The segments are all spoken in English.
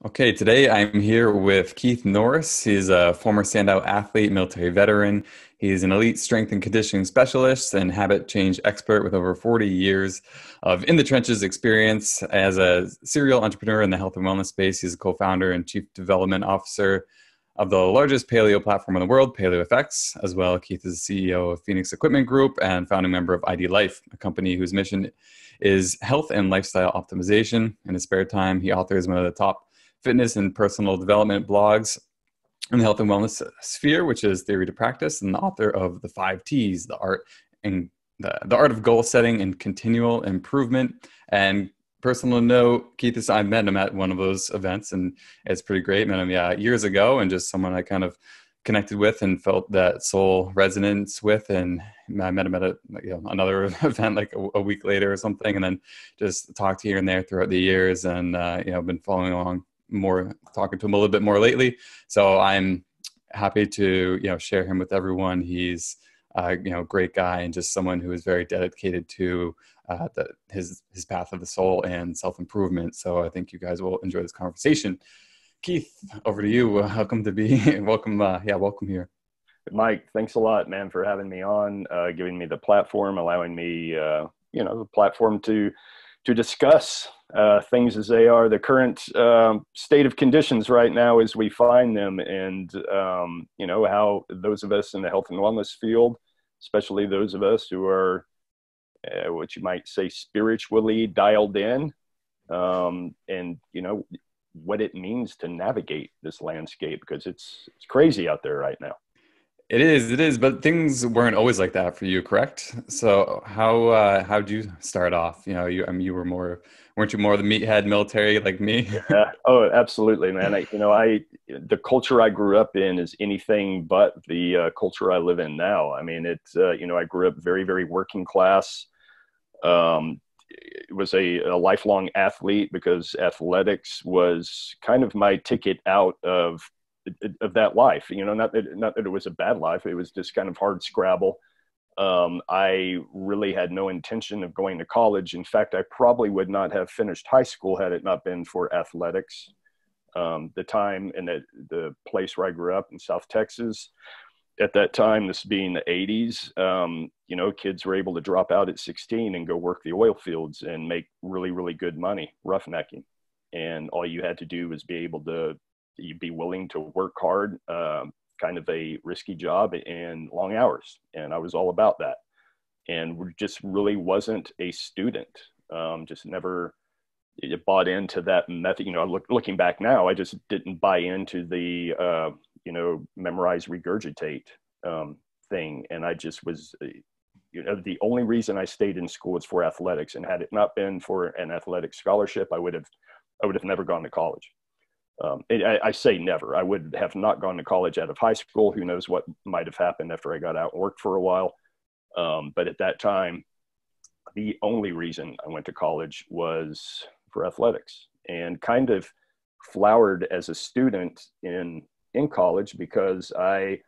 Okay, today I'm here with Keith Norris. He's a former standout athlete, military veteran. He's an elite strength and conditioning specialist and habit change expert with over 40 years of in the trenches experience as a serial entrepreneur in the health and wellness space. He's a co-founder and chief development officer of the largest paleo platform in the world, PaleoFX. As well, Keith is the CEO of Phoenix Equipment Group and founding member of ID Life, a company whose mission is health and lifestyle optimization. In his spare time, he authors one of the top fitness and personal development blogs in the health and wellness sphere, which is Theory to Practice, and the author of the 5 T's, the art of goal setting and continual improvement. And personal note, Keith, I met him at one of those events, and it's pretty great. Met him years ago, and just someone I kind of connected with and felt that soul resonance with. And I met him at another event like a week later or something, and then just talked here and there throughout the years, and been following along more, talking to him a little bit more lately. So I'm happy to, share him with everyone. He's, great guy and just someone who is very dedicated to his path of the soul and self-improvement. So I think you guys will enjoy this conversation. Keith, over to you. Welcome welcome here. Mike, thanks a lot, man, for having me on, giving me the platform, allowing me, the platform to discuss things as they are, the current state of conditions right now as we find them, and how those of us in the health and wellness field, especially those of us who are what you might say spiritually dialed in, and what it means to navigate this landscape, because it's crazy out there right now. It is, but things weren't always like that for you, correct? So how'd you start off? You were weren't you more the meathead military like me? Oh, absolutely, man. The culture I grew up in is anything but the culture I live in now. I mean, I grew up very, very working class. Was a lifelong athlete because athletics was kind of my ticket out of that life. Not that it was a bad life. It was just kind of hard scrabble. I really had no intention of going to college. In fact, I probably would not have finished high school had it not been for athletics. The time and the place where I grew up in South Texas, at that time, this being the 80s, kids were able to drop out at 16 and go work the oil fields and make really, really good money roughnecking. And all you had to do was be willing to work hard, kind of a risky job and long hours. And I was all about that. And just really wasn't a student. Just never bought into that method. Looking back now, I just didn't buy into the, memorize, regurgitate thing. And I just was, the only reason I stayed in school was for athletics. And had it not been for an athletic scholarship, I would have never gone to college. I say never. I would have not gone to college out of high school. Who knows what might have happened after I got out and worked for a while. But at that time, the only reason I went to college was for athletics, and kind of flowered as a student in college because I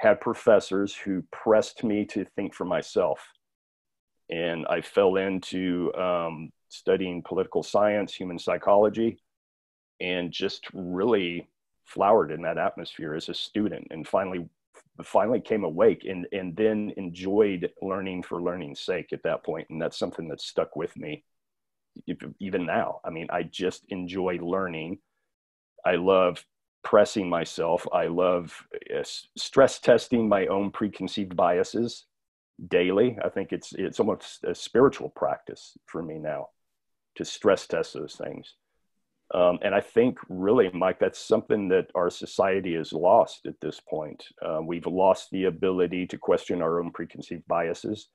had professors who pressed me to think for myself. And I fell into studying political science, human psychology, and just really flowered in that atmosphere as a student, and finally came awake and then enjoyed learning for learning's sake at that point. And that's something that's stuck with me even now. I mean, I just enjoy learning. I love pressing myself. I love stress testing my own preconceived biases daily. I think it's almost a spiritual practice for me now to stress test those things. And I think really, Mike, that's something that our society has lost at this point. We've lost the ability to question our own preconceived biases.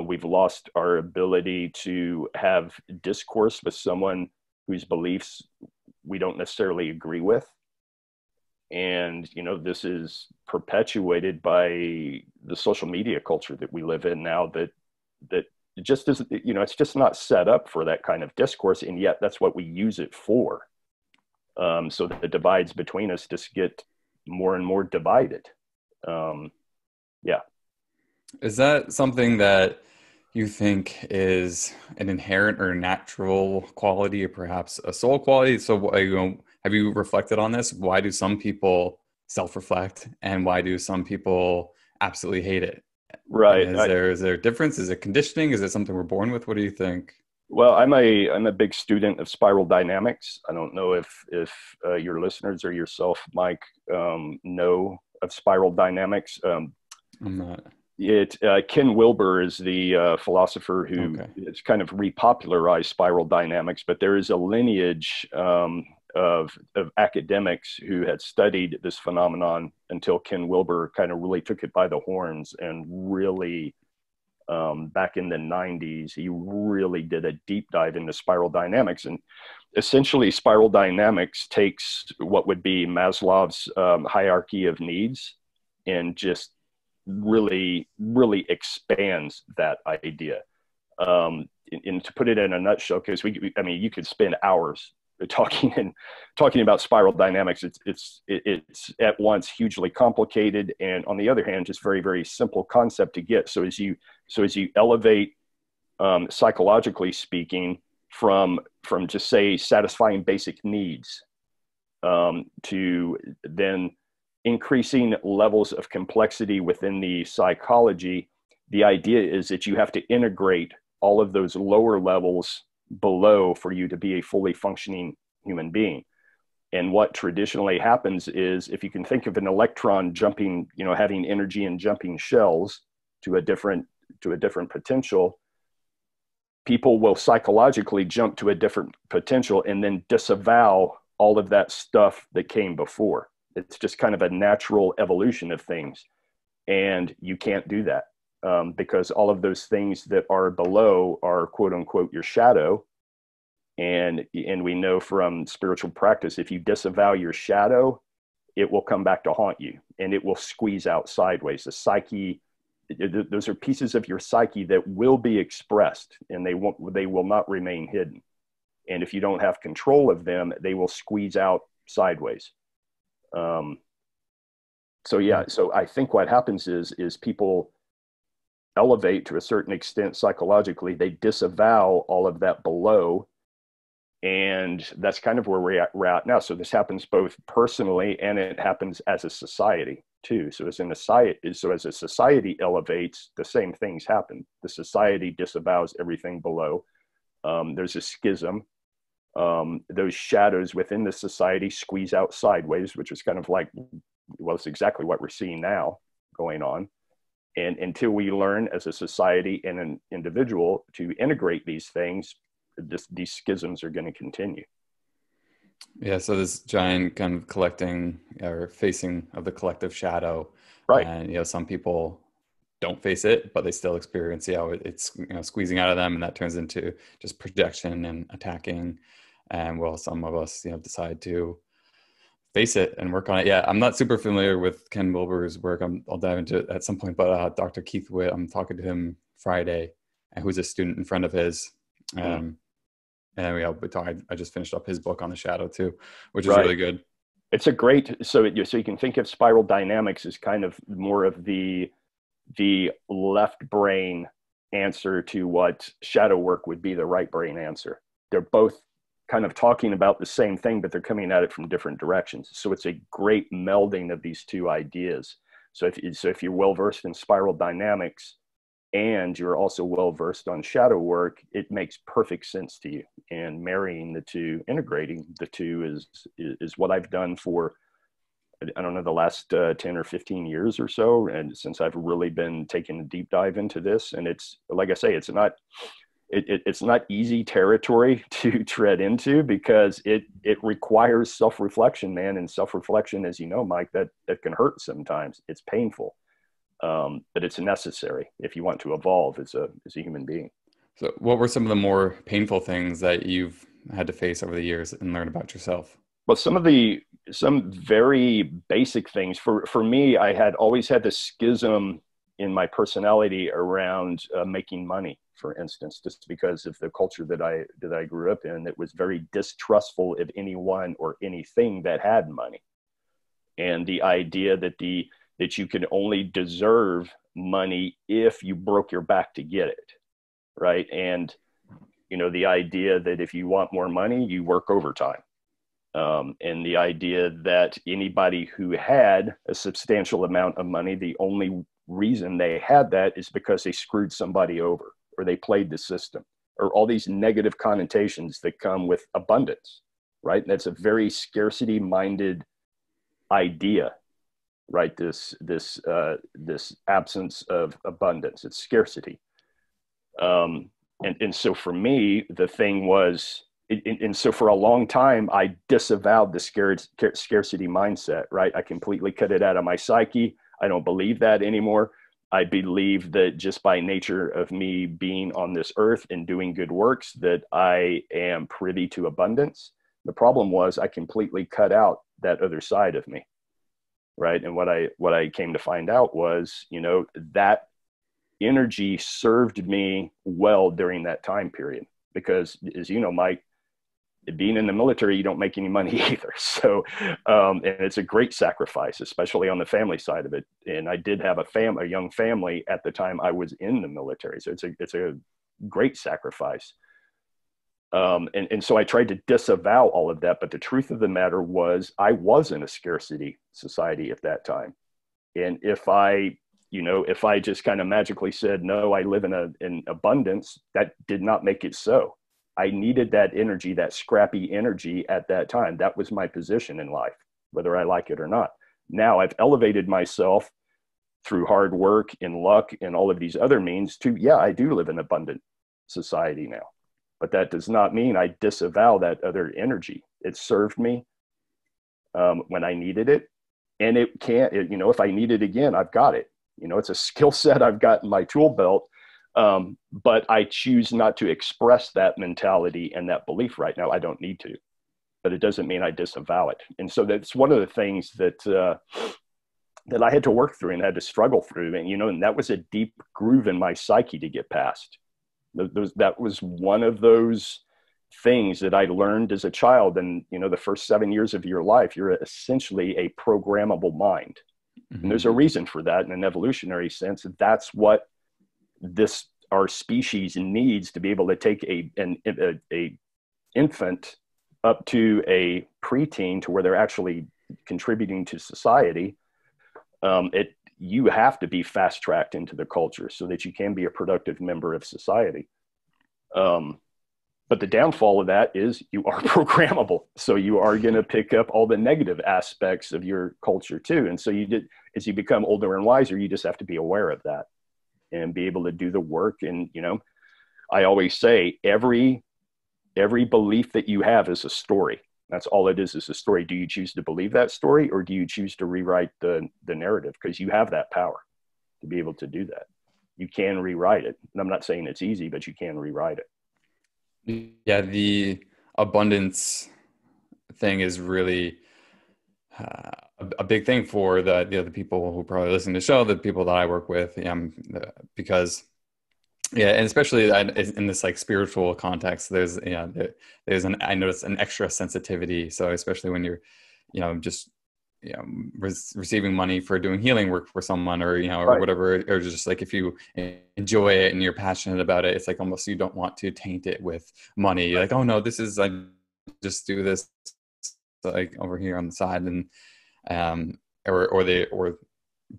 We've lost our ability to have discourse with someone whose beliefs we don't necessarily agree with. And, this is perpetuated by the social media culture that we live in now, that it just isn't, it's just not set up for that kind of discourse. And yet that's what we use it for. So that the divides between us just get more and more divided. Yeah. Is that something that you think is an inherent or natural quality, or perhaps a soul quality? So, Have you reflected on this? Why do some people self-reflect, and why do some people absolutely hate it? Right. Is there a difference? Is it conditioning? Is it something we're born with? What do you think? Well, I'm a big student of spiral dynamics. I don't know if your listeners or yourself, Mike, know of spiral dynamics. I'm not. Ken Wilber is the philosopher who Okay. has kind of repopularized spiral dynamics, but there is a lineage of academics who had studied this phenomenon until Ken Wilber kind of really took it by the horns and really, back in the 90s, he really did a deep dive into spiral dynamics. And essentially, spiral dynamics takes what would be Maslow's hierarchy of needs and just really, really expands that idea. And to put it in a nutshell, because I mean, you could spend hours talking about spiral dynamics. It's at once hugely complicated, and on the other hand, just very, very simple concept to get. So as you elevate, psychologically speaking, from just say satisfying basic needs, to then increasing levels of complexity within the psychology, the idea is that you have to integrate all of those lower levels below for you to be a fully functioning human being. And what traditionally happens is, if you can think of an electron jumping, having energy and jumping shells to a different potential, people will psychologically jump to a different potential and then disavow all of that stuff that came before. It's just kind of a natural evolution of things. And you can't do that, because all of those things that are below are, quote unquote, your shadow. And we know from spiritual practice, if you disavow your shadow, it will come back to haunt you, and it will squeeze out sideways. The psyche, those are pieces of your psyche that will be expressed, and they will not remain hidden. And if you don't have control of them, they will squeeze out sideways. So I think what happens is people elevate to a certain extent psychologically. They disavow all of that below, and that's kind of where we're at now. So this happens both personally, and it happens as a society too. So as a society elevates, the same things happen. The society disavows everything below. There's a schism. Those shadows within the society squeeze out sideways, which is kind of like, well, it's exactly what we're seeing now going on. And until we learn as a society and an individual to integrate these things, these schisms are going to continue. Yeah, so this giant kind of collecting or facing of the collective shadow, Right. and some people don't face it, but they still experience how it's squeezing out of them, and that turns into just projection and attacking. And well, some of us decide to face it and work on it. Yeah, I'm not super familiar with Ken Wilber's work. I'll dive into it at some point. But Dr. Keith Witt, I'm talking to him Friday, and who's a student and friend of his. And I just finished up his book on the shadow too, which is Right. really good. It's a great, so you can think of spiral dynamics as kind of more of the left brain answer to what shadow work would be the right brain answer. They're both kind of talking about the same thing, but they're coming at it from different directions. So it's a great melding of these two ideas. So if you're well versed in spiral dynamics and you're also well versed on shadow work, it makes perfect sense to you. And marrying the two, integrating the two is what I've done for, I don't know, the last 10 or 15 years or so. And since I've really been taking a deep dive into this, and it's, like I say, it's not easy territory to tread into, because it requires self-reflection, man. And self-reflection, as you know, Mike, that can hurt sometimes. It's painful, but it's necessary if you want to evolve as a human being. So what were some of the more painful things that you've had to face over the years and learn about yourself? Well, some very basic things for me, I had always had this schism in my personality around making money, for instance, just because of the culture that I grew up in. It was very distrustful of anyone or anything that had money, and the idea that you could only deserve money if you broke your back to get it, right? And the idea that if you want more money, you work overtime. And the idea that anybody who had a substantial amount of money, the only reason they had that is because they screwed somebody over or they played the system, or all these negative connotations that come with abundance, right? And that's a very scarcity minded idea, right? This absence of abundance, it's scarcity. And so for me, the thing was, and so for a long time, I disavowed the scarcity mindset, right? I completely cut it out of my psyche. I don't believe that anymore. I believe that just by nature of me being on this earth and doing good works, that I am privy to abundance. The problem was I completely cut out that other side of me, right? And what I came to find out was, that energy served me well during that time period, because as you know, Mike, being in the military, you don't make any money either. So, and it's a great sacrifice, especially on the family side of it. And I did have a young family at the time I was in the military. So it's a great sacrifice. And so I tried to disavow all of that. But the truth of the matter was I was in a scarcity society at that time. And if I just kind of magically said, no, I live in abundance, that did not make it so. I needed that energy, that scrappy energy at that time. That was my position in life, whether I like it or not. Now I've elevated myself through hard work and luck and all of these other means to, yeah, I do live in an abundant society now. But that does not mean I disavow that other energy. It served me when I needed it. And it can't, if I need it again, I've got it. It's a skill set I've got in my tool belt. But I choose not to express that mentality and that belief right now. I don't need to, but it doesn't mean I disavow it. And so that's one of the things that I had to work through and had to struggle through. And, and that was a deep groove in my psyche to get past. That was one of those things that I learned as a child. And, the first 7 years of your life, you're essentially a programmable mind. Mm-hmm. And there's a reason for that in an evolutionary sense. That's what our species needs to be able to take a infant up to a preteen to where they're actually contributing to society. You have to be fast tracked into the culture so that you can be a productive member of society. But the downfall of that is you are programmable. So you are going to pick up all the negative aspects of your culture too. And so as you become older and wiser, you just have to be aware of that and be able to do the work. And, I always say every belief that you have is a story. That's all it is a story. Do you choose to believe that story, or do you choose to rewrite the narrative? Because you have that power to be able to do that. You can rewrite it. And I'm not saying it's easy, but you can rewrite it. Yeah, the abundance thing is really a big thing for the people who probably listen to the show, the people that I work with, because and especially in this like spiritual context, there's I notice an extra sensitivity. So especially when you're, just, receiving money for doing healing work for someone, or, or right. Whatever, or just like if you enjoy it and you're passionate about it, it's like almost you don't want to taint it with money. You're like, oh no, this is, I just do this like over here on the side, and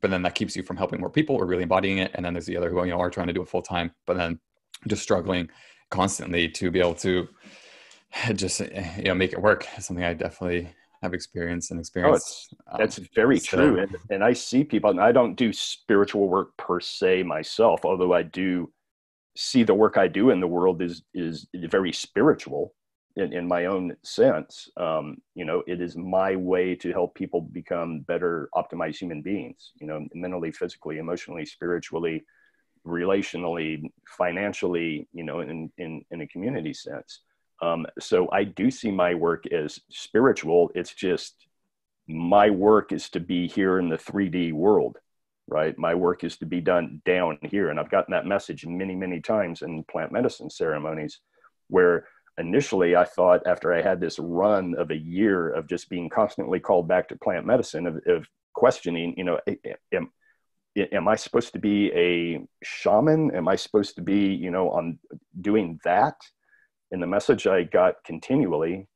but then that keeps you from helping more people or really embodying it. And then there's the other who are trying to do it full time, but then just struggling constantly to be able to just make it work. It's something I definitely have experienced. That's very true. And I see people, and I don't do spiritual work per se myself, although I do see the work I do in the world is very spiritual. In my own sense, it is my way to help people become better, optimized human beings, mentally, physically, emotionally, spiritually, relationally, financially, in a community sense. So I do see my work as spiritual. It's just my work is to be here in the 3D world, right? My work is to be done down here. And I've gotten that message many, many times in plant medicine ceremonies where initially, I thought after I had this run of a year of just being constantly called back to plant medicine, of questioning, am I supposed to be a shaman? Am I supposed to be, on doing that? And the message I got continually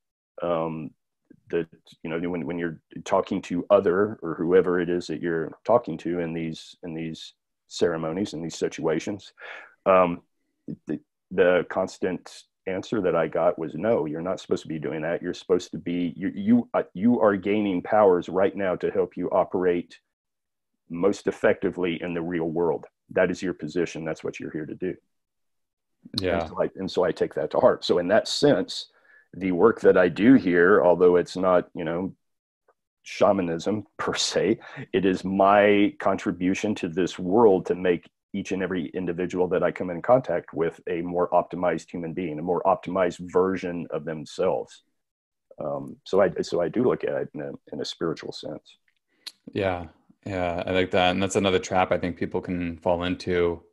that, you know, when you're talking to other or whoever it is that you're talking to in these ceremonies, in these situations, um, the constant answer that I got was, no, you're not supposed to be doing that. You're supposed to be, you are gaining powers right now to help you operate most effectively in the real world. That is your position. That's what you're here to do. Yeah. And so I take that to heart. So in that sense, the work that I do here, although it's not, you know, shamanism per se, it is my contribution to this world to make each and every individual that I come in contact with a more optimized human being, a more optimized version of themselves. So I do look at it in a spiritual sense. Yeah. Yeah. I like that. And that's another trap I think people can fall into,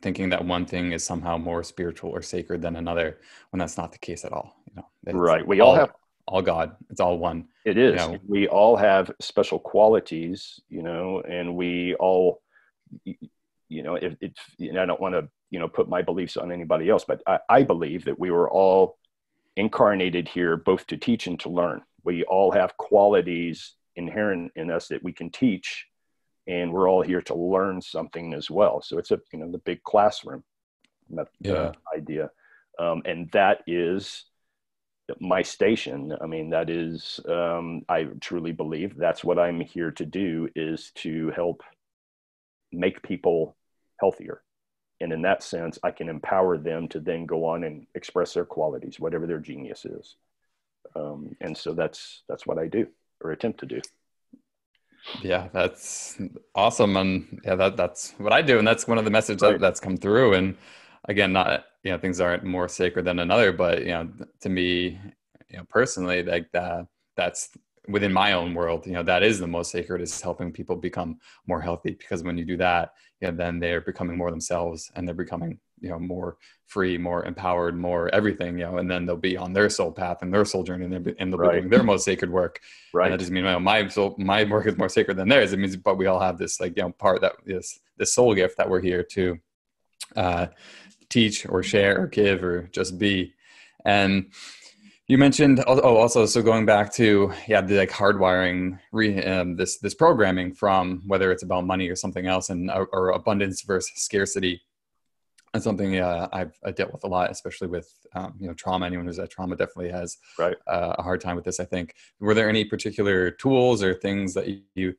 thinking that one thing is somehow more spiritual or sacred than another, when that's not the case at all. You know, it's Right. We all have, all God. It's all one. it You is. know, We all have special qualities, you know, and we all, you know, if it's, you know, I don't want to, you know, put my beliefs on anybody else, but I believe that we were all incarnated here both to teach and to learn. We all have qualities inherent in us that we can teach, and we're all here to learn something as well. So it's a, you know, the big classroom yeah. idea. And that is my station. I mean, that is, I truly believe that's what I'm here to do, is to help make people healthier. And in that sense, I can empower them to then go on and express their qualities, whatever their genius is. And so that's what I do, or attempt to do. Yeah, that's awesome. And yeah, that's what I do. And that's one of the messages Right. that's come through. And again, not, you know, things aren't more sacred than another, but, you know, to me, you know, personally, like that's within my own world, you know, that is the most sacred, is helping people become more healthy. Because when you do that, you know, then they're becoming more themselves, and they're becoming, you know, more free, more empowered, more everything, you know, and then they'll be on their soul path and their soul journey, and they'll be Right. doing their most sacred work. And that Right. doesn't mean, well, my work is more sacred than theirs. It means, but we all have this, like, you know, part that is this soul gift that we're here to teach or share or give or just be. And you mentioned, also, so going back to, yeah, the like hardwiring, this programming from whether it's about money or something else, and or abundance versus scarcity. That's something I've dealt with a lot, especially with you know, trauma. Anyone who's had trauma definitely has Right. a hard time with this, I think. Were there any particular tools or things that you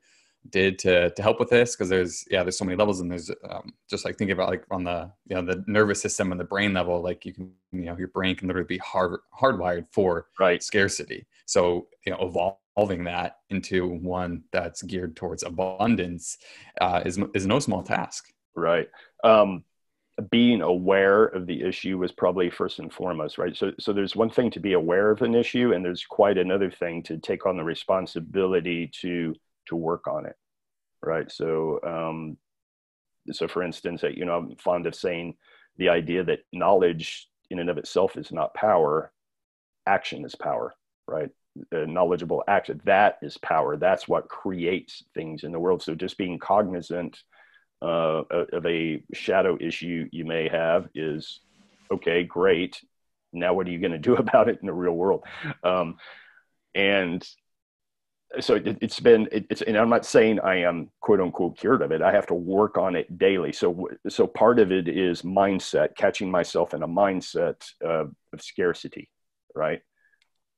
did to help with this? Because there's so many levels, and there's just like thinking about like on the, you know, the nervous system and the brain level, like you can, you know, your brain can literally be hardwired for Right. scarcity. So, you know, evolving that into one that's geared towards abundance is no small task. Right. Being aware of the issue was probably first and foremost, right? So there's one thing to be aware of an issue, and there's quite another thing to take on the responsibility to work on it, right? So so for instance, you know, I'm fond of saying the idea that knowledge in and of itself is not power. Action is power, right? Knowledgeable action, that is power. That's what creates things in the world. So just being cognizant of a shadow issue you may have is, okay, great. Now what are you going to do about it in the real world? And so and I'm not saying I am quote unquote cured of it. I have to work on it daily. So part of it is mindset, catching myself in a mindset of scarcity, right?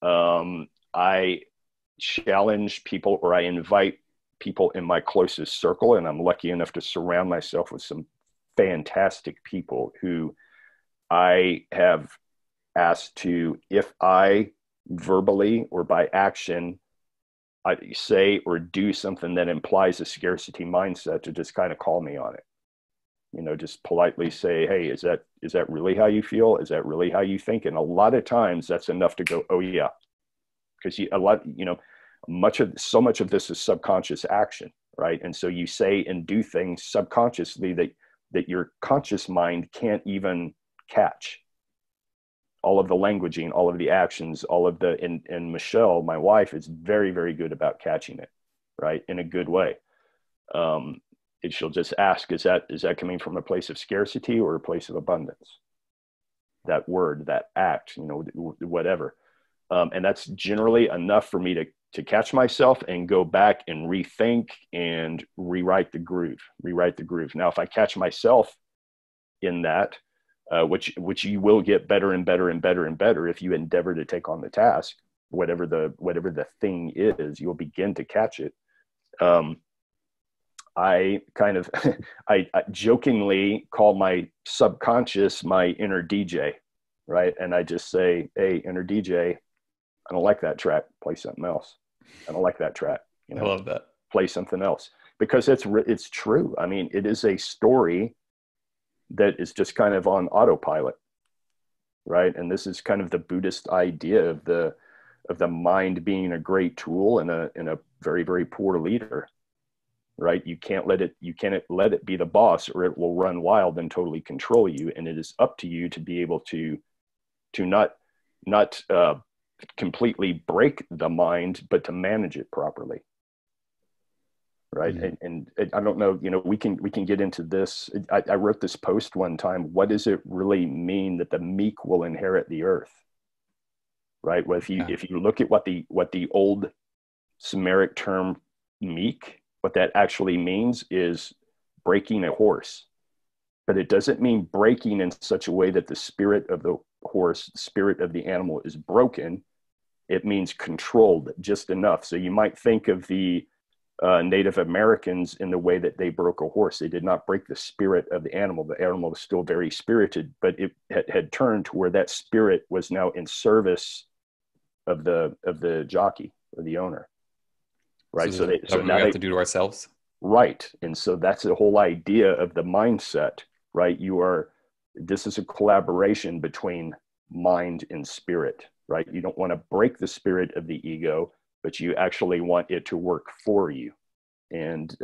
I challenge people, or I invite people in my closest circle, and I'm lucky enough to surround myself with some fantastic people who I have asked to, if I verbally or by action I say or do something that implies a scarcity mindset, to just kind of call me on it. You know, just politely say, hey, is that really how you feel? Is that really how you think? And a lot of times that's enough to go, oh yeah. Because so much of this is subconscious action, right? And so you say and do things subconsciously that your conscious mind can't even catch. All of the languaging, all of the actions, all of the, and Michelle, my wife, is very, very good about catching it, right? In a good way. She'll just ask, is that coming from a place of scarcity or a place of abundance? That word, that act, you know, whatever. And that's generally enough for me to catch myself and go back and rethink and rewrite the groove. Now, if I catch myself in that, which you will get better and better and better and better if you endeavor to take on the task, whatever the thing is, you'll begin to catch it. I kind of, I jokingly call my subconscious my inner DJ, right? And I just say, hey, inner DJ, I don't like that track. Play something else. I don't like that track. I love that. Play something else, because it's true. I mean, it is a story that is just kind of on autopilot, right? And this is kind of the Buddhist idea of the mind being a great tool and a very, very poor leader, right? You can't let it be the boss, or it will run wild and totally control you. And it is up to you to be able to not completely break the mind, but to manage it properly. Right. Mm-hmm. And I don't know, we can get into this. I wrote this post one time. What does it really mean that the meek will inherit the earth? Right. Well, if you look at what the old Sumeric term meek, what that actually means is breaking a horse. But it doesn't mean breaking in such a way that the spirit of the horse, the spirit of the animal is broken. It means controlled just enough. So you might think of the Native Americans in the way that they broke a horse. They did not break the spirit of the animal. The animal was still very spirited, but it had turned to where that spirit was now in service of the jockey or the owner. Right. So now we have to do to ourselves. Right. And so that's the whole idea of the mindset, right? This is a collaboration between mind and spirit, right? You don't want to break the spirit of the ego, but you actually want it to work for you. And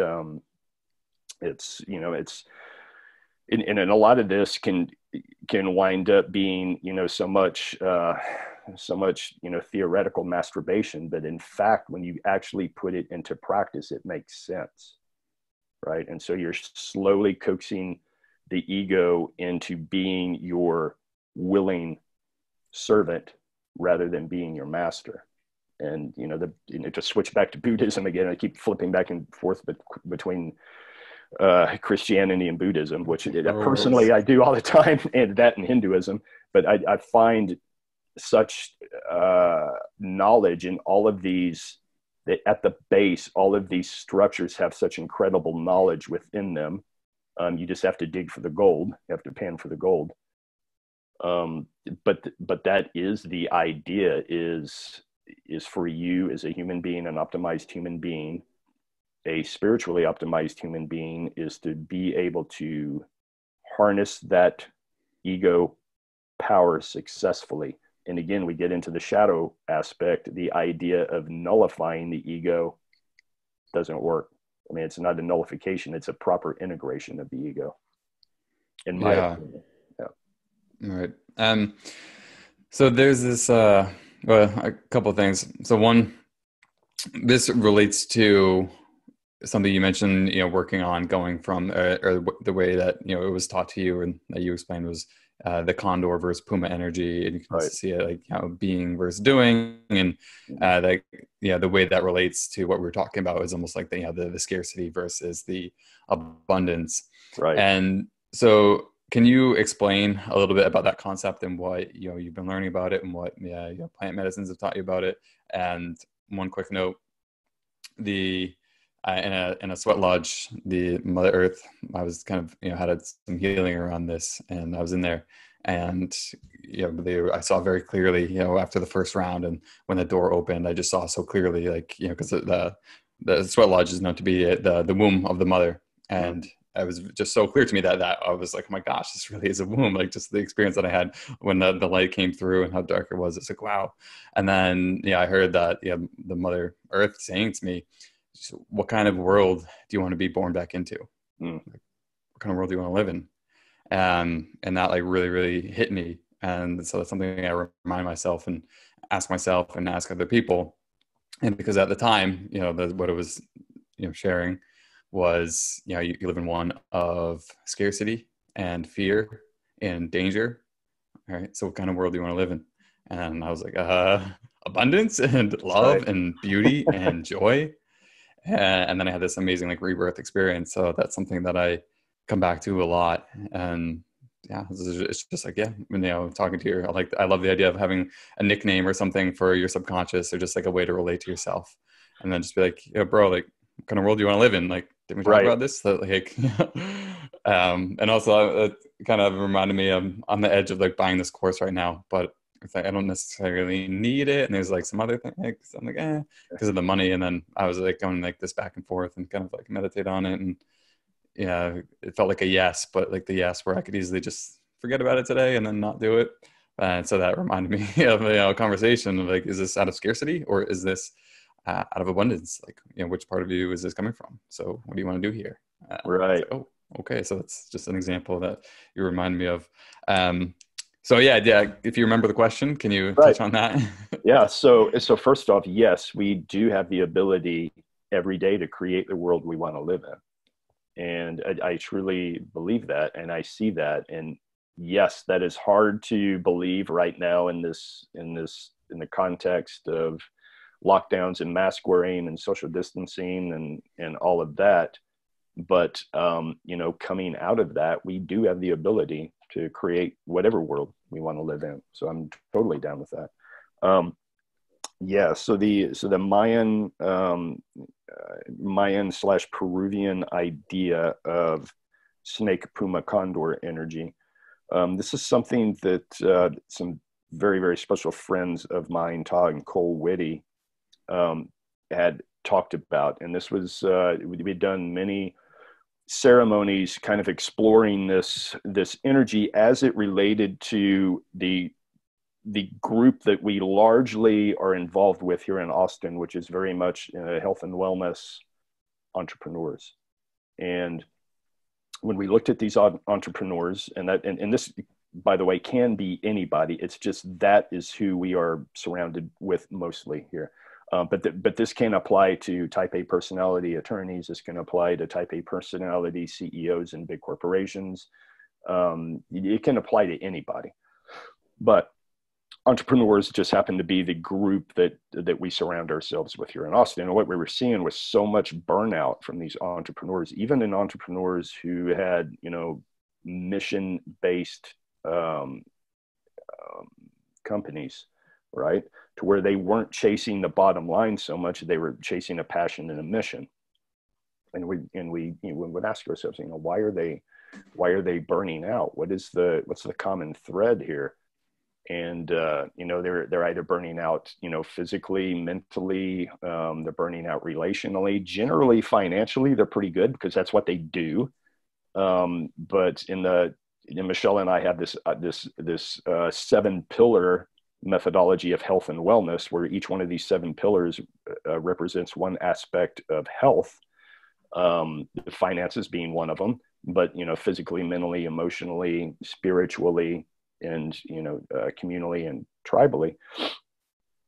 it's and a lot of this can wind up being, so much, theoretical masturbation, but in fact, when you actually put it into practice, it makes sense. Right. And so you're slowly coaxing the ego into being your willing servant rather than being your master. And, to switch back to Buddhism again, I keep flipping back and forth between Christianity and Buddhism, which personally I do all the time, and that and Hinduism. But I find such knowledge in all of these, that at the base, all of these structures have such incredible knowledge within them. You just have to dig for the gold. You have to pan for the gold. But that is the idea, is for you as a human being, an optimized human being, a spiritually optimized human being, is to be able to harness that ego power successfully. And again, we get into the shadow aspect. The idea of nullifying the ego doesn't work. I mean, it's not a nullification. It's a proper integration of the ego, in my opinion. Yeah. Right. So there's this, a couple of things. So one, this relates to something you mentioned, working on going from, or the way that, it was taught to you and that you explained was the condor versus puma energy. And you can see it like, being versus doing. And the way that relates to what we were talking about is almost like the scarcity versus the abundance. Right. And so can you explain a little bit about that concept and what, you've been learning about it and what plant medicines have taught you about it? And one quick note, in a sweat lodge, the Mother Earth, I was kind of, had some healing around this, and I was in there, and, I saw very clearly, after the first round, and when the door opened, I just saw so clearly, like, because the sweat lodge is known to be the womb of the mother. And it was just so clear to me that I was like, oh my gosh, this really is a womb. Like, just the experience that I had when the light came through and how dark it was. It's like, wow. And then, I heard that, the Mother Earth saying to me, what kind of world do you want to be born back into? Like, what kind of world do you want to live in? And that like really, really hit me. And so that's something I remind myself and ask myself and ask other people. And because at the time, what it was, sharing was, you live in one of scarcity and fear and danger. All right. So what kind of world do you want to live in? And I was like, abundance and That's love right. and beauty and joy. And then I had this amazing like rebirth experience. So that's something that I come back to a lot. And yeah, it's just like, yeah, talking to your, I love the idea of having a nickname or something for your subconscious, or just like a way to relate to yourself. And then just be like, yeah, bro, like what kind of world do you want to live in? Like, didn't we talk Right. about this? So, like, and also it kind of reminded me I'm on the edge of like buying this course right now, but it's like, I don't necessarily need it. And there's like some other things. Like, I'm like, because of the money. And then I was like going like this back and forth and kind of like meditate on it. And yeah, it felt like a yes, but like the yes where I could easily just forget about it today and then not do it. And so that reminded me of a conversation of like, is this out of scarcity or is this out of abundance? Like, which part of you is this coming from? So what do you want to do here? It's Right. like, oh, okay. So that's just an example that you remind me of. So yeah. If you remember the question, can you Right. touch on that? Yeah. So first off, yes, we do have the ability every day to create the world we want to live in. And I truly believe that. And I see that. And yes, that is hard to believe right now in the context of lockdowns and mask wearing and social distancing and all of that. But coming out of that, we do have the ability to create whatever world we want to live in. So I'm totally down with that. Yeah. So the Mayan / Peruvian idea of snake, puma, condor energy. This is something that some very, very special friends of mine, Todd and Cole Whitty, had talked about. And this was, we'd done many ceremonies kind of exploring this energy as it related to the group that we largely are involved with here in Austin, which is very much health and wellness entrepreneurs. And when we looked at these entrepreneurs, and this, by the way, can be anybody. It's just that is who we are surrounded with mostly here. But this can apply to type A personality attorneys. This can apply to type A personality CEOs in big corporations. It can apply to anybody. But entrepreneurs just happen to be the group that we surround ourselves with here in Austin. And what we were seeing was so much burnout from these entrepreneurs, even in entrepreneurs who had, mission-based companies, right? To where they weren't chasing the bottom line so much, they were chasing a passion and a mission. And we would ask ourselves, why are they burning out? what's the common thread here? And they're either burning out physically, mentally, they're burning out relationally. Generally financially they're pretty good because that's what they do, but Michelle and I have this 7-pillar methodology of health and wellness, where each one of these 7 pillars represents one aspect of health, finances being one of them, but physically, mentally, emotionally, spiritually, and communally and tribally.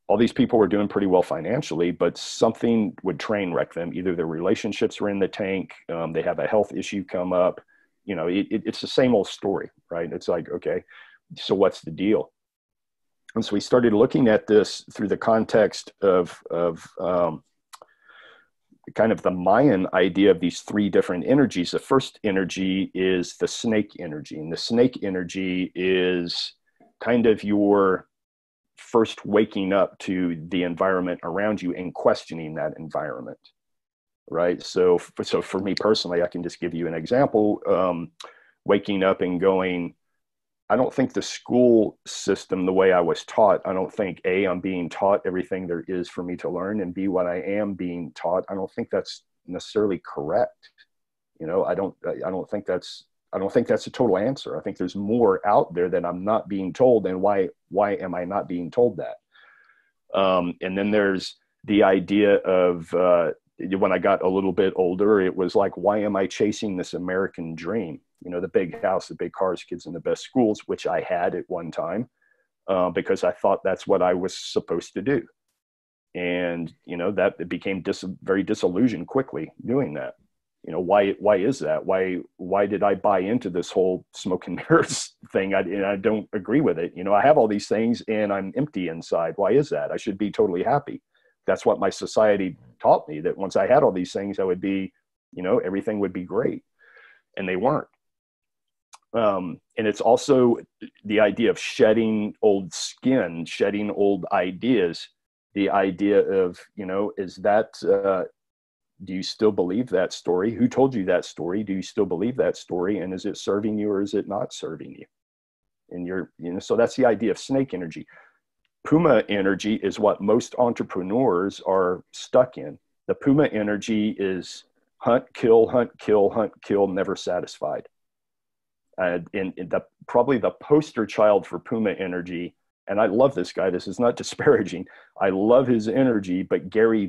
All these people were doing pretty well financially, but something would train wreck them. Either their relationships were in the tank, they have a health issue come up. It's the same old story, right? It's like, okay, so what's the deal? And so we started looking at this through the context of kind of the Mayan idea of these 3 different energies. The first energy is the snake energy. And the snake energy is kind of your first waking up to the environment around you and questioning that environment, right? So for me personally, I can just give you an example. Waking up and going, I don't think the school system, the way I was taught, I don't think A, I'm being taught everything there is for me to learn, and B, what I am being taught, I don't think that's necessarily correct. I don't think that's a total answer. I think there's more out there that I'm not being told, and why am I not being told that? And then there's the idea of when I got a little bit older, it was like, why am I chasing this American dream? The big house, the big cars, kids in the best schools, which I had at one time, because I thought that's what I was supposed to do. And, that it became very disillusioned quickly doing that. Why is that? Why did I buy into this whole smoke and mirrors thing? And I don't agree with it. I have all these things and I'm empty inside. Why is that? I should be totally happy. That's what my society taught me, that once I had all these things, I would be, everything would be great. And they weren't. And it's also the idea of shedding old skin, shedding old ideas, the idea of, is that, do you still believe that story? Who told you that story? Do you still believe that story? And is it serving you or is it not serving you? And so that's the idea of snake energy. Puma energy is what most entrepreneurs are stuck in. The Puma energy is hunt, kill, hunt, kill, hunt, kill, never satisfied. And probably the poster child for Puma energy, and I love this guy, this is not disparaging, I love his energy, but Gary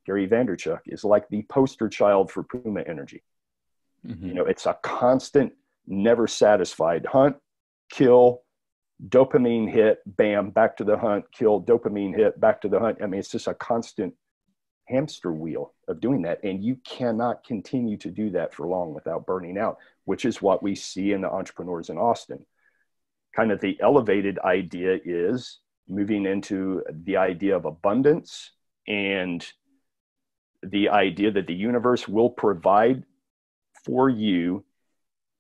Vaynerchuk is like the poster child for Puma energy. Mm-hmm. It's a constant, never satisfied hunt, kill, dopamine hit, bam, back to the hunt, kill, dopamine hit, back to the hunt. I mean, it's just a constant hamster wheel of doing that. And you cannot continue to do that for long without burning out, which is what we see in the entrepreneurs in Austin. Kind of the elevated idea is moving into the idea of abundance and the idea that the universe will provide for you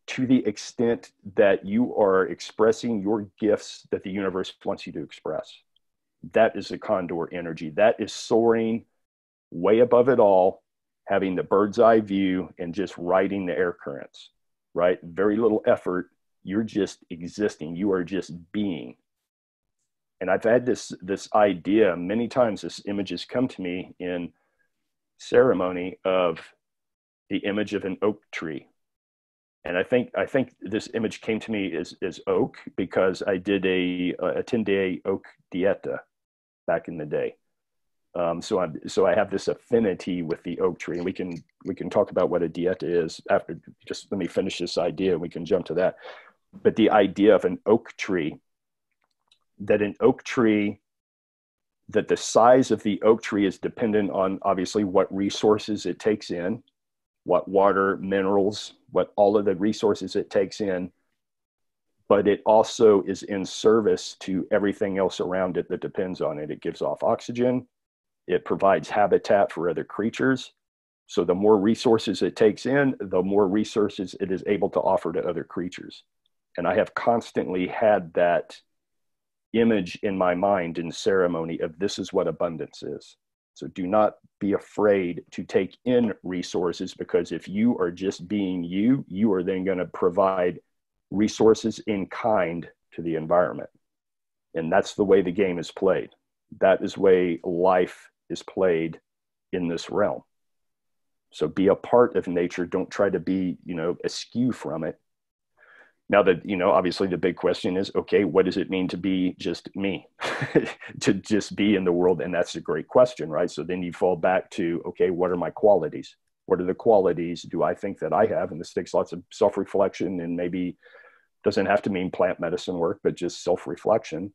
to the extent that you are expressing your gifts that the universe wants you to express. That is the condor energy. That is soaring way above it all, having the bird's eye view and just riding the air currents, right? Very little effort. You're just existing. You are just being. And I've had this idea many times. This image has come to me in ceremony of the image of an oak tree. And I think this image came to me as oak because I did a 10-day oak dieta back in the day. So I have this affinity with the oak tree, and we can talk about what a dieta is after. Just let me finish this idea, and we can jump to that. But the idea of an oak tree, that the size of the oak tree is dependent on obviously what resources it takes in, what water, minerals, what all of the resources it takes in, but it also is in service to everything else around it that depends on it. It gives off oxygen. It provides habitat for other creatures. So the more resources it takes in, the more resources it is able to offer to other creatures. And I have constantly had that image in my mind in ceremony of this is what abundance is. So do not be afraid to take in resources, because if you are just being you, you are then going to provide resources in kind to the environment. And that's the way the game is played. That is the way life is played in this realm. So be a part of nature. Don't try to be, askew from it. Now that, obviously the big question is, okay, what does it mean to be just me, to just be in the world? And that's a great question, right? So then you fall back to, okay, what are my qualities? What are the qualities do I think that I have? And this takes lots of self-reflection, and maybe doesn't have to mean plant medicine work, but just self-reflection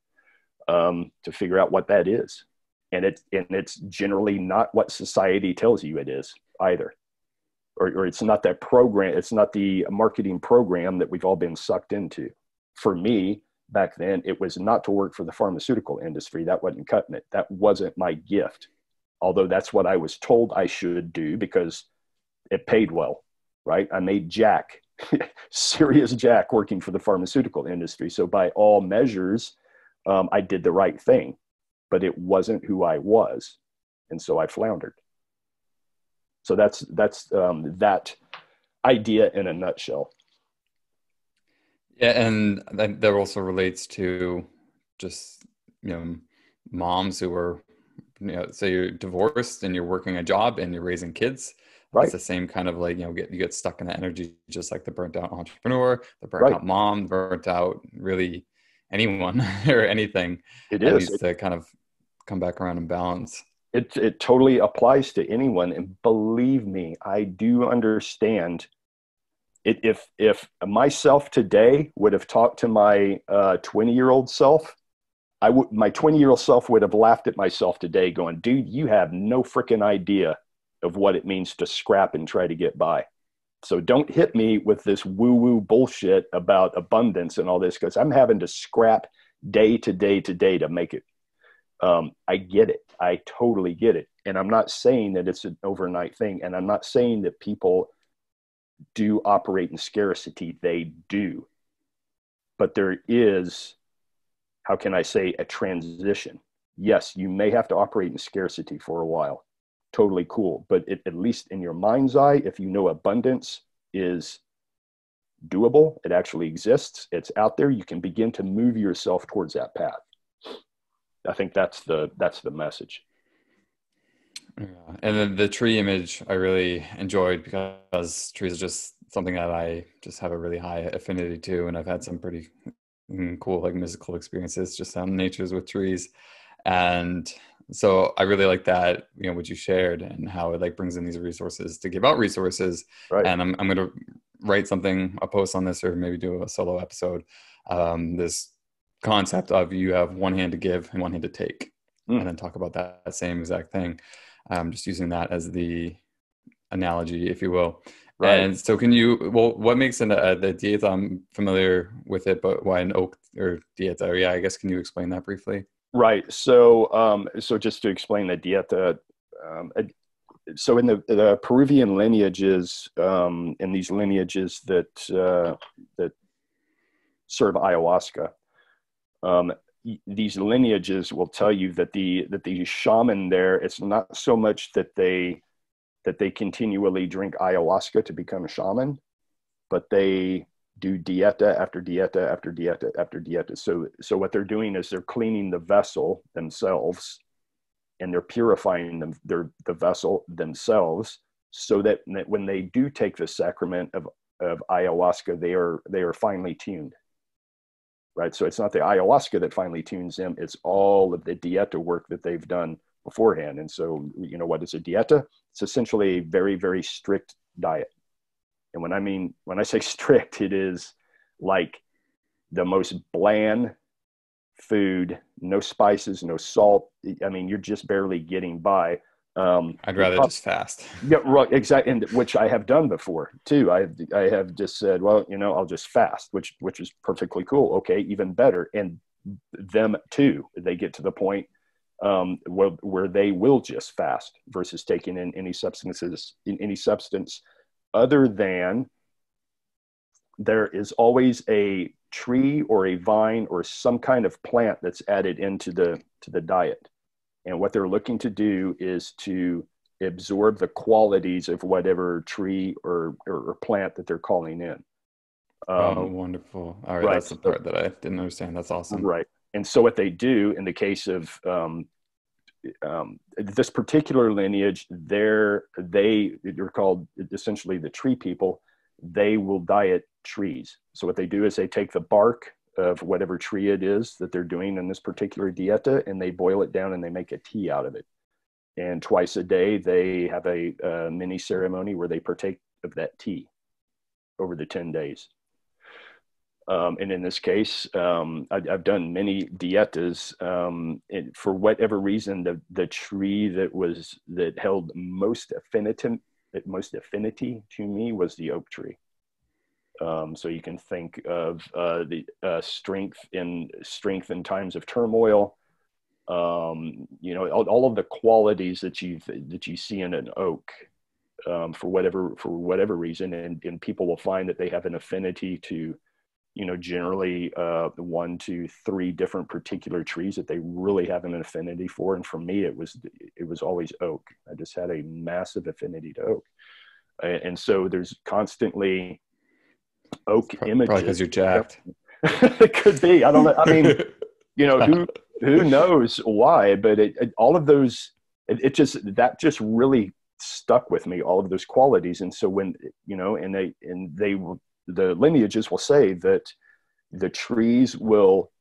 to figure out what that is. And it's generally not what society tells you it is either. Or it's not that program, it's not the marketing program that we've all been sucked into. For me, back then, it was not to work for the pharmaceutical industry. That wasn't cutting it. That wasn't my gift. Although that's what I was told I should do because it paid well, right? I made jack, serious jack working for the pharmaceutical industry. So by all measures, I did the right thing, but it wasn't who I was. And so I floundered. So that's that idea in a nutshell. Yeah, and that also relates to just, moms who are, say you're divorced and you're working a job and you're raising kids. Right. It's the same kind of like, you get stuck in that energy, just like the burnt out entrepreneur, the burnt out mom, burnt out really anyone or anything. It needs to kind of come back around and balance. It totally applies to anyone. And believe me, I do understand it. If myself today would have talked to my 20-year-old self, my 20-year-old self would have laughed at myself today going, dude, you have no freaking idea of what it means to scrap and try to get by. So don't hit me with this woo-woo bullshit about abundance and all this, because I'm having to scrap day to day to day to make it. I get it. I totally get it. And I'm not saying that it's an overnight thing. And I'm not saying that people do operate in scarcity. They do. But there is, how can I say, a transition. Yes, you may have to operate in scarcity for a while. Totally cool. But at least in your mind's eye, if you know abundance is doable, it actually exists, it's out there, you can begin to move yourself towards that path. I think that's the message. Yeah. And then the tree image I really enjoyed, because trees are just something that I just have a really high affinity to, and I've had some pretty cool like mystical experiences just on natures with trees. And so I really like that, what you shared and how it like brings in these resources to give out resources. Right. And I'm going to write a post on this, or maybe do a solo episode. This concept of you have one hand to give and one hand to take, and then talk about that same exact thing. Just using that as the analogy, if you will. Right. And so what makes the dieta? I'm familiar with it, but why an oak or dieta? Yeah, I guess, can you explain that briefly? Right. So, just to explain the dieta, so in the Peruvian lineages, in these lineages that serve ayahuasca, these lineages will tell you that the shaman there, it's not so much that they continually drink ayahuasca to become a shaman, but they do dieta after dieta after dieta after dieta. So what they're doing is they're cleaning the vessel themselves, and they're purifying the vessel themselves, so that when they do take the sacrament of ayahuasca, they are finely tuned. Right. So it's not the ayahuasca that finally tunes them. It's all of the dieta work that they've done beforehand. And so, what is a dieta? It's essentially a very, very strict diet. And when I say strict, it is like the most bland food, no spices, no salt. I mean, you're just barely getting by. I'd rather just fast. Yeah, right, exactly. And which I have done before too. I have just said, well, I'll just fast, which is perfectly cool. Okay, even better. And them too, they get to the point where they will just fast versus taking in any substance other than there is always a tree or a vine or some kind of plant that's added into the diet. And what they're looking to do is to absorb the qualities of whatever tree or plant that they're calling in. Wonderful. All right. That's the part that I didn't understand. That's awesome. Right. And so what they do in the case of this particular lineage, they're called essentially the tree people. They will diet trees. So what they do is they take the bark of whatever tree it is that they're doing in this particular dieta, and they boil it down and they make a tea out of it. And twice a day, they have a mini ceremony where they partake of that tea over the 10 days. And in this case, I've done many dietas. And for whatever reason, the tree that held most affinity to me was the oak tree. So you can think of the strength in times of turmoil. All of the qualities that you see in an oak, for whatever reason, and people will find that they have an affinity to, generally 1 to 3 different particular trees that they really have an affinity for. And for me, it was always oak. I just had a massive affinity to oak, and so there's constantly oak images. Probably because you're jacked. It could be. I don't know. I mean, who knows why? But all of those, it just really stuck with me. All of those qualities, and so when the lineages will say that the trees will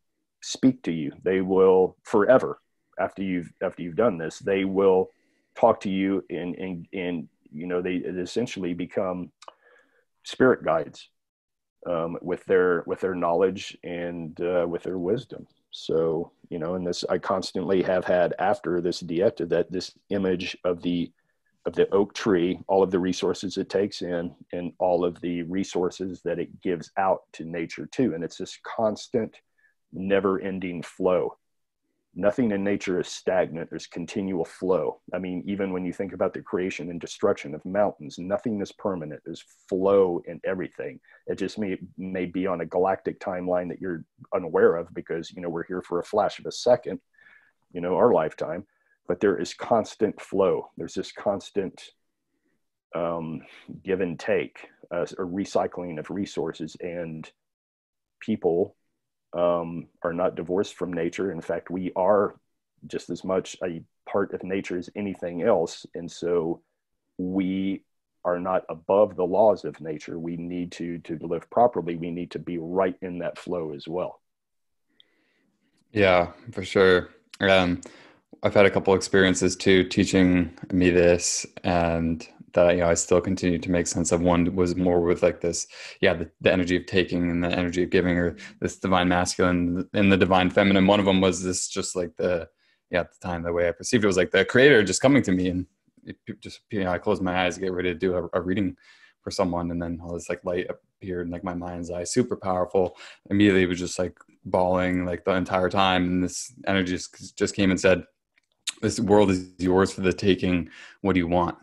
speak to you. They will forever after you've done this. They will talk to you, and they essentially become spirit guides. With their knowledge and with their wisdom. So, and this, I constantly have had after this dieta, that this image of the of the oak tree, all of the resources it takes in, and all of the resources that it gives out to nature too. And it's this constant, never ending flow. Nothing in nature is stagnant. There's continual flow. I mean, even when you think about the creation and destruction of mountains, nothing is permanent. There's flow in everything. It just may be on a galactic timeline that you're unaware of, because, you know, we're here for a flash of a second, you know, our lifetime, but there is constant flow. There's this constant give and take, a recycling of resources, and people are not divorced from nature. In fact, we are just as much a part of nature as anything else. And so we are not above the laws of nature. We need to live properly. We need to be right in that flow as well. Yeah, for sure. I've had a couple experiences too teaching me this, and that, you know, I still continue to make sense of. One was more with like this, yeah, the energy of taking and the energy of giving, or this divine masculine and the divine feminine. One of them was this, just like at the time, the way I perceived it was like the creator just coming to me, and it just, you know, I closed my eyes, get ready to do a reading for someone, and then all this like light appeared in like my mind's eye, super powerful. Immediately it was just like bawling like the entire time, and this energy just came and said, this world is yours for the taking. What do you want?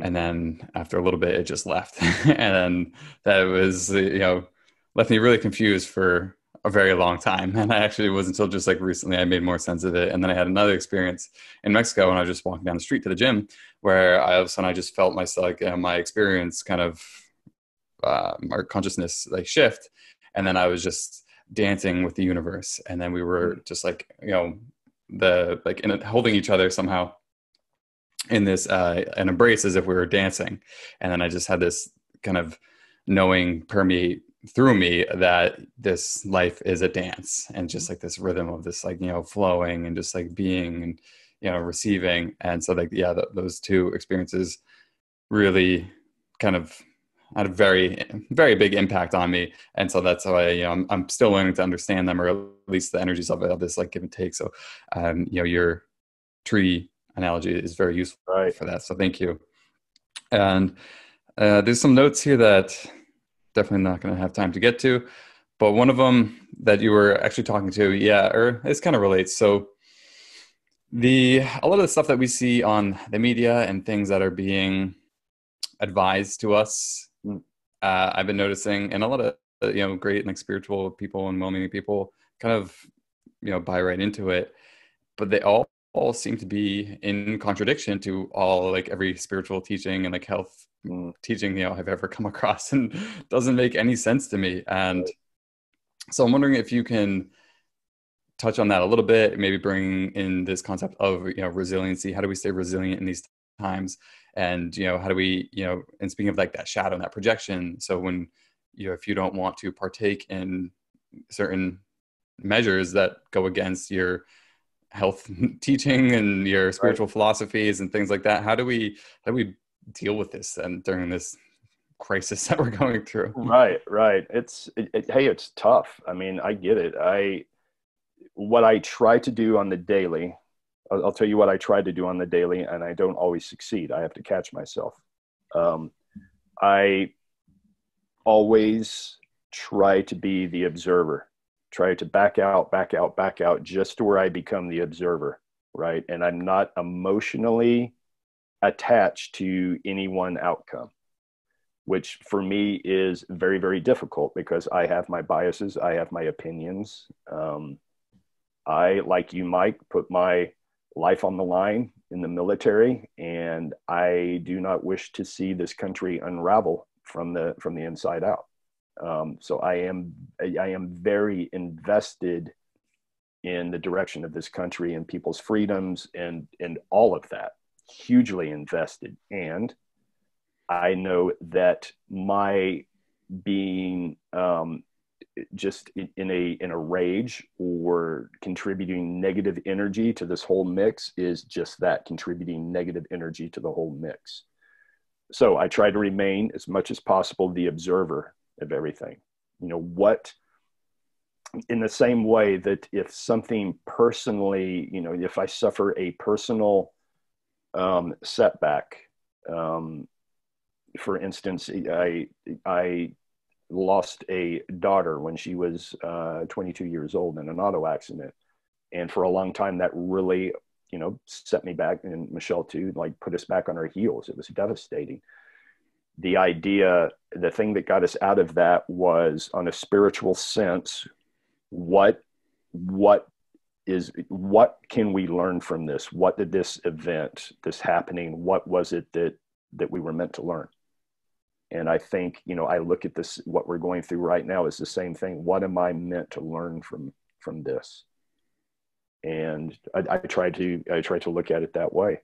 And then after a little bit, it just left. And that was, you know, left me really confused for a very long time. And I actually was until just like recently I made more sense of it. And then I had another experience in Mexico when I was just walking down the street to the gym, where all of a sudden I just felt myself, like, my experience kind of, our consciousness like shift. And then I was just dancing with the universe. And then we were just like, you know, holding each other somehow in this an embrace, as if we were dancing. And then I just had this kind of knowing permeate through me that this life is a dance, and just like this rhythm of this, like, you know, flowing and just like being and, you know, receiving. And so like, yeah, those two experiences really kind of had a very, very big impact on me. And so that's how you know, I'm still learning to understand them, or at least the energies of it, of this like give and take. So, you know, your tree analogy is very useful for that. So thank you. And there's some notes here that definitely not going to have time to get to, but one of them that you were actually talking to, yeah, or this kind of relates. So a lot of the stuff that we see on the media and things that are being advised to us, I've been noticing, and a lot of, you know, great and like spiritual people and well-meaning people kind of, you know, buy right into it, but they all seem to be in contradiction to all, like, every spiritual teaching and like health teaching, you know, I've ever come across, and doesn't make any sense to me. And so I'm wondering if you can touch on that a little bit, maybe bring in this concept of, you know, resiliency. How do we stay resilient in these times? And, you know, how do we, you know, and speaking of like that shadow and that projection, so when, you know, if you don't want to partake in certain measures that go against your health teaching and your spiritual philosophies and things like that, how do we deal with this and during this crisis that we're going through? Right. Hey, it's tough. I mean, I get it. What I try to do on the daily, I'll tell you what I try to do on the daily, and I don't always succeed. I have to catch myself. I always try to be the observer, try to back out, just to where I become the observer, right? And I'm not emotionally attached to any one outcome, which for me is very, very difficult, because I have my biases, I have my opinions. I, like you, Mike, put my life on the line in the military, and I do not wish to see this country unravel from the inside out. So I am very invested in the direction of this country and people's freedoms and all of that, hugely invested. And I know that my being just in a rage or contributing negative energy to this whole mix is just that, contributing negative energy to the whole mix. So I try to remain as much as possible the observer of everything. You know, what, in the same way that if something personally, you know, if I suffer a personal setback. For instance, I lost a daughter when she was 22 years old in an auto accident. And for a long time, that really, set me back, and Michelle too, like put us back on our heels. It was devastating. The thing that got us out of that was, on a spiritual sense, what can we learn from this? What did this event, this happening, what was it that we were meant to learn? And I think, I look at this, what we're going through right now is the same thing. What am I meant to learn from this? And I try to look at it that way.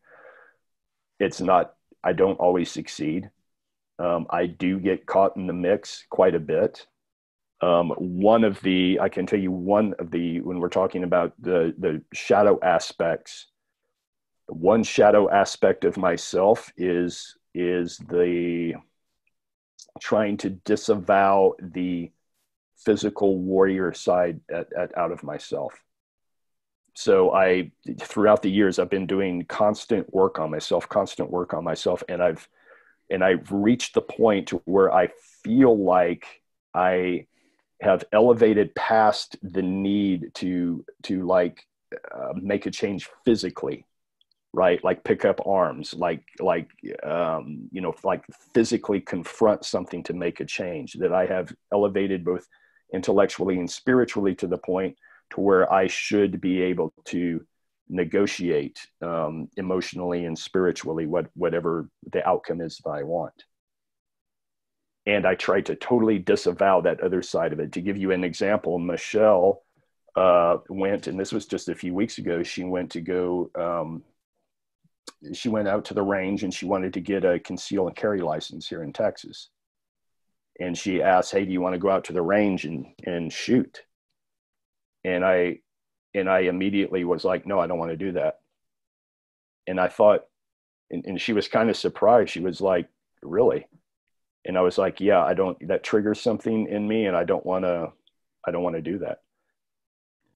It's not, I don't always succeed. I do get caught in the mix quite a bit. I can tell you when we're talking about the shadow aspects, one shadow aspect of myself is the trying to disavow the physical warrior side out of myself. So throughout the years, I've been doing constant work on myself, and I've reached the point where I feel like I have elevated past the need to make a change physically, right? Like pick up arms, like physically confront something to make a change. That I have elevated both intellectually and spiritually to the point to where I should be able to negotiate emotionally and spiritually whatever the outcome is that I want. And I try to totally disavow that other side of it. To give you an example, Michelle went, and this was just a few weeks ago, she went out to the range, and she wanted to get a conceal and carry license here in Texas. And she asked, "Hey, do you want to go out to the range and shoot?" And I immediately was like, "No, I don't want to do that." And I thought, and she was kind of surprised. She was like, "Really?" And I was like, "Yeah, that triggers something in me, and I don't want to do that."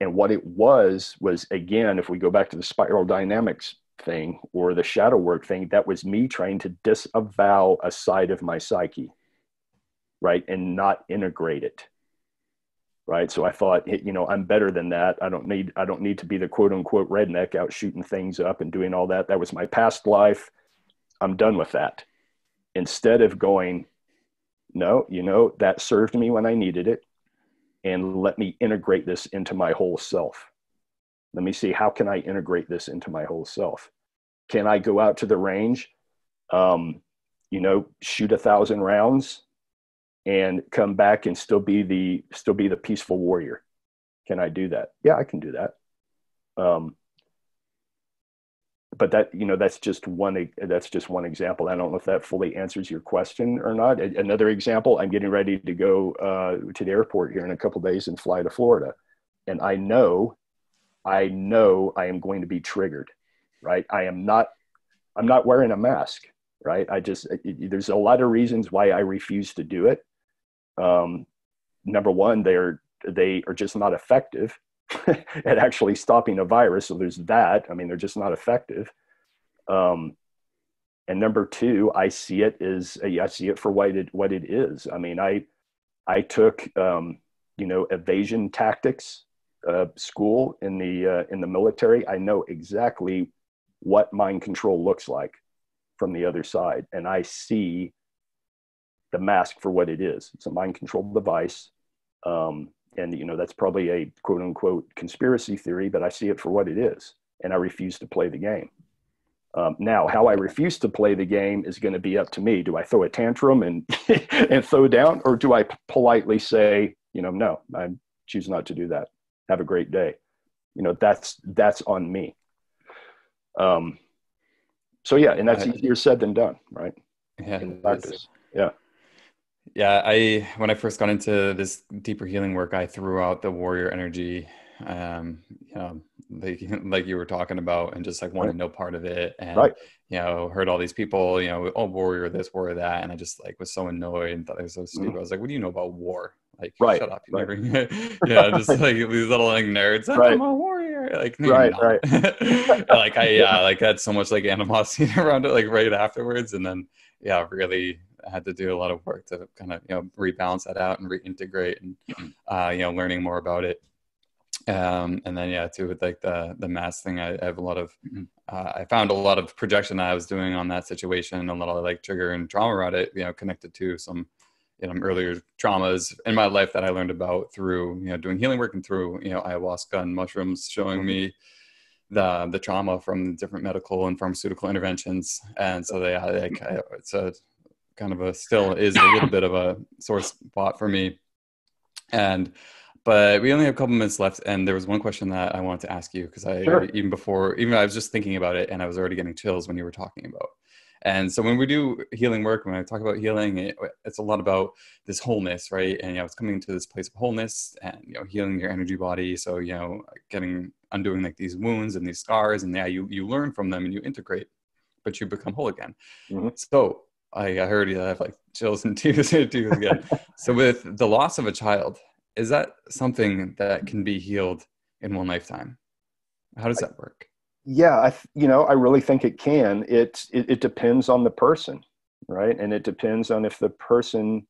And what it was again, if we go back to the spiral dynamics thing or the shadow work thing, that was me trying to disavow a side of my psyche, right? And not integrate it. Right. So I thought, I'm better than that. I don't need to be the quote unquote redneck out shooting things up and doing all that. That was my past life. I'm done with that. Instead of going, no, that served me when I needed it. And let me integrate this into my whole self. Let me see, how can I integrate this into my whole self? Can I go out to the range, shoot 1,000 rounds and come back and still be the peaceful warrior? Can I do that? Yeah, I can do that. But that's just one example. I don't know if that fully answers your question or not. Another example, I'm getting ready to go to the airport here in a couple of days and fly to Florida. And I know I am going to be triggered, right? I'm not wearing a mask, right? There's a lot of reasons why I refuse to do it. Number one, they are just not effective at actually stopping a virus. So there's that. I mean, they're just not effective. And number two, I see it for what it is. I mean, I took, evasion tactics school in the military. I know exactly what mind control looks like from the other side. And I see the mask for what it is. It's a mind control device. And that's probably a quote unquote conspiracy theory, but I see it for what it is. And I refuse to play the game. Now, how I refuse to play the game is going to be up to me. Do I throw a tantrum and and throw down, or do I politely say, no, I choose not to do that. Have a great day. That's on me. So yeah, and that's easier said than done, right? Yeah. In practice. Yeah. Yeah. When I first got into this deeper healing work, I threw out the warrior energy, like you were talking about, and just like wanted no part of it. And, right. Heard all these people, oh, warrior this, warrior that. And I just was so annoyed and thought I was so stupid. Mm-hmm. I was like, what do you know about war? Like, right. shut up. You right. never, just like these little nerds. I'm a warrior. anymore? Like, no, you're Right, not. right. Like Yeah. like I had so much like animosity around it, like right afterwards. And then, yeah, really had to do a lot of work to kind of, rebalance that out and reintegrate and, learning more about it. And then, yeah, too, with like the mass thing, I have a lot of, I found a lot of projection that I was doing on that situation, a lot of like trigger and trauma around it, connected to some, earlier traumas in my life that I learned about through, doing healing work and through, ayahuasca and mushrooms showing Mhm. me the trauma from different medical and pharmaceutical interventions. And so it's a kind of still is a little bit of a sore spot for me. But we only have a couple minutes left, and there was one question that I wanted to ask you because Sure. even I was just thinking about it, and I was already getting chills when you were talking about. And so when we do healing work, when I talk about healing, it's a lot about this wholeness, right? And it's coming to this place of wholeness and healing your energy body. So undoing like these wounds and these scars, and you learn from them and you integrate, but you become whole again. Mhm. So I heard you have like chills and tears again. So with the loss of a child, is that something that can be healed in one lifetime? How does that work? Yeah, I really think it can. It depends on the person, right? And it depends on if the person.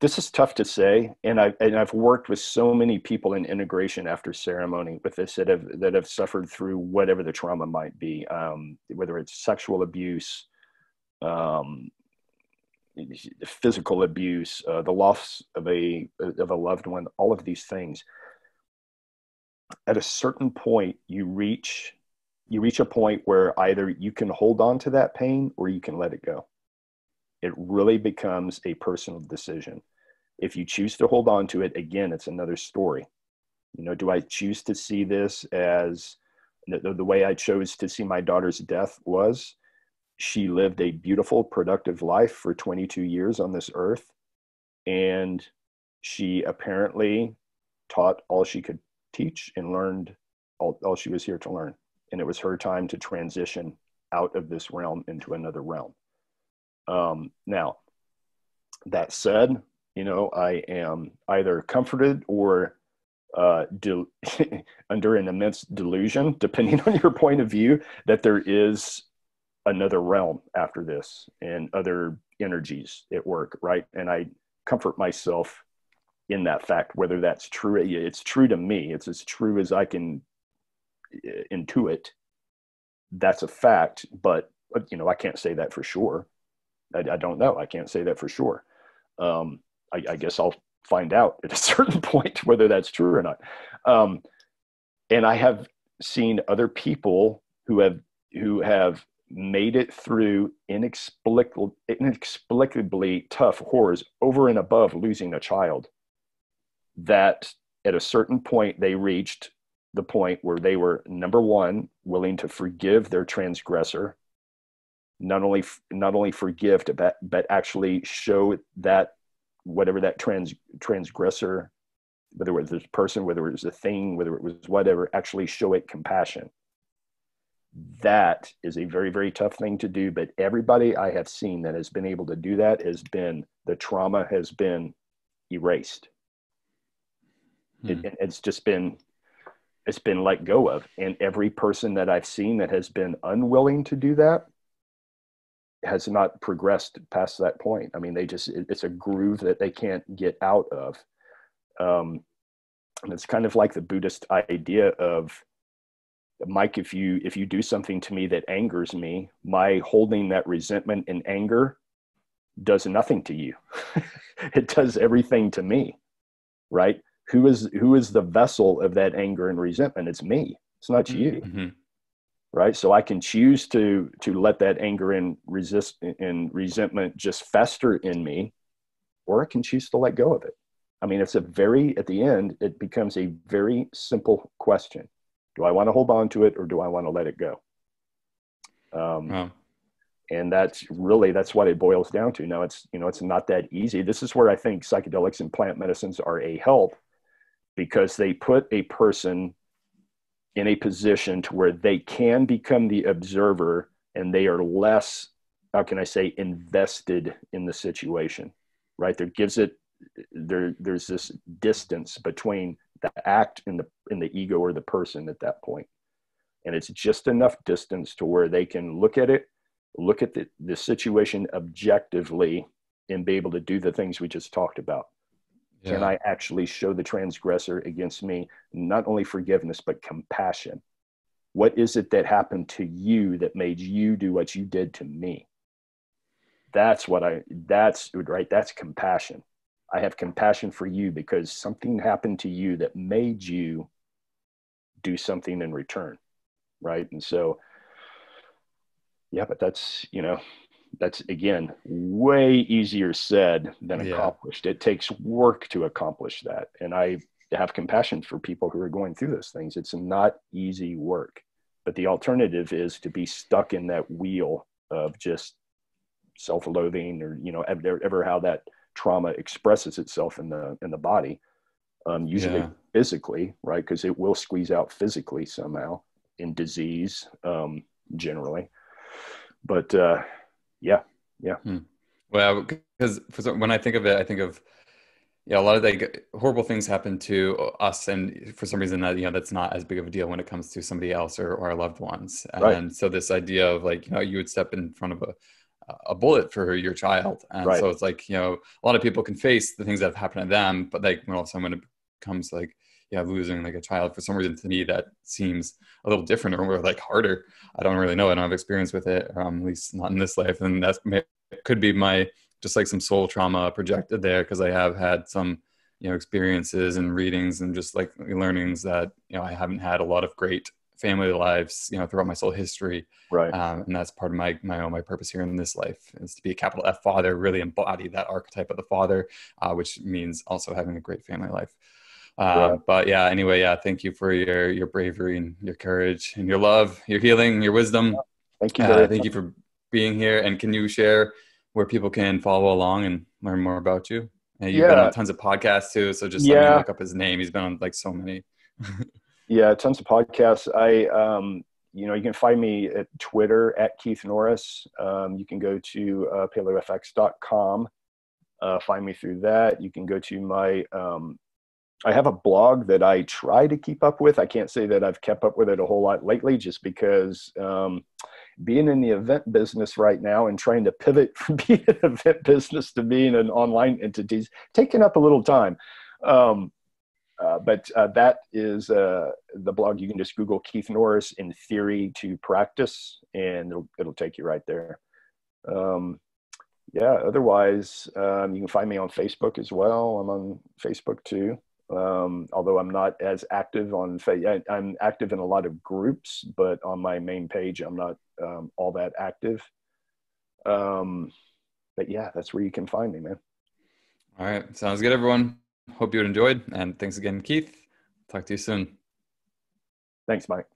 This is tough to say, and I've worked with so many people in integration after ceremony with this that have suffered through whatever the trauma might be, whether it's sexual abuse, um, physical abuse, the loss of a loved one, all of these things. At a certain point, you reach a point where either you can hold on to that pain or you can let it go. It really becomes a personal decision. If you choose to hold on to it, again, it's another story. Do I choose to see this as the way I chose to see my daughter's death was she lived a beautiful, productive life for 22 years on this earth. And she apparently taught all she could teach and learned all she was here to learn. And it was her time to transition out of this realm into another realm. Now, that said, I am either comforted or under an immense delusion, depending on your point of view, that there is another realm after this and other energies at work, right? And I comfort myself in that fact, whether that's true. It's true to me. It's as true as I can intuit. That's a fact, but I can't say that for sure. I don't know. I can't say that for sure. I guess I'll find out at a certain point whether that's true or not. And I have seen other people who have made it through inexplicably tough horrors over and above losing a child, that at a certain point they reached the point where they were, number one, willing to forgive their transgressor, not only forgive, but actually show that whatever that transgressor, whether it was this person, whether it was a thing, whether it was whatever, actually show it compassion. That is a very, very tough thing to do, but everybody I have seen that has been able to do that the trauma has been erased. It's been let go of. And every person that I've seen that has been unwilling to do that has not progressed past that point. I mean, it's a groove that they can't get out of. And it's kind of like the Buddhist idea of, Mike, if you do something to me that angers me, my holding that resentment and anger does nothing to you. It does everything to me, right? Who is the vessel of that anger and resentment? It's me. It's not you. Mm-hmm. Right? So I can choose to let that anger and resentment just fester in me, or I can choose to let go of it. I mean, at the end, it becomes a very simple question. Do I want to hold on to it or do I want to let it go? Wow. And that's what it boils down to. Now it's not that easy. This is where I think psychedelics and plant medicines are a help, because they put a person in a position to where they can become the observer and they are less, how can I say, invested in the situation, right? There's this distance between the act in the ego or the person at that point. And it's just enough distance to where they can look at it, look at the situation objectively, and be able to do the things we just talked about. Yeah. Can I actually show the transgressor against me not only forgiveness, but compassion? What is it that happened to you that made you do what you did to me? That's right. That's compassion. I have compassion for you because something happened to you that made you do something in return. Right. And so, yeah, but that's again, way easier said than accomplished. It takes work to accomplish that. And I have compassion for people who are going through those things. It's not easy work, but the alternative is to be stuck in that wheel of just self-loathing, or, ever how that trauma expresses itself in the body, usually physically, right? Because it will squeeze out physically somehow in disease, generally. But Well, because when I think of it, I think of a lot of horrible things happen to us, and for some reason that that's not as big of a deal when it comes to somebody else or our loved ones. Right. And so this idea of you would step in front of a bullet for your child, and so it's a lot of people can face the things that have happened to them, but when all of a sudden when it becomes losing a child, for some reason to me that seems a little different or harder. I don't really know. I don't have experience with it, at least not in this life, and that could be my just some soul trauma projected there, because I have had some experiences and readings and just learnings that I haven't had a lot of great family lives throughout my soul history, right? And that's part of my purpose here in this life, is to be a capital F father, really embody that archetype of the father, which means also having a great family life. But anyway, thank you for your bravery and your courage and your love, your healing, your wisdom. Thank you very much. Thank you for being here. And can you share where people can follow along and learn more about you? And you've been on tons of podcasts too, so just let me look up his name. He's been on so many. Tons of podcasts. You can find me at Twitter at Keith Norris. You can go to paleofx.com, find me through that. You can go to my I have a blog that I try to keep up with. I can't say that I've kept up with it a whole lot lately, just because being in the event business right now and trying to pivot from being an event business to being an online entity is taking up a little time. But that is the blog. You can just Google Keith Norris in theory to practice, and it'll take you right there. Otherwise, you can find me on Facebook as well. I'm on Facebook too. Although I'm not as active on I'm active in a lot of groups, but on my main page, I'm not all that active. But that's where you can find me, man. All right. Sounds good, everyone. Hope you enjoyed. And thanks again, Keith. Talk to you soon. Thanks, Mike.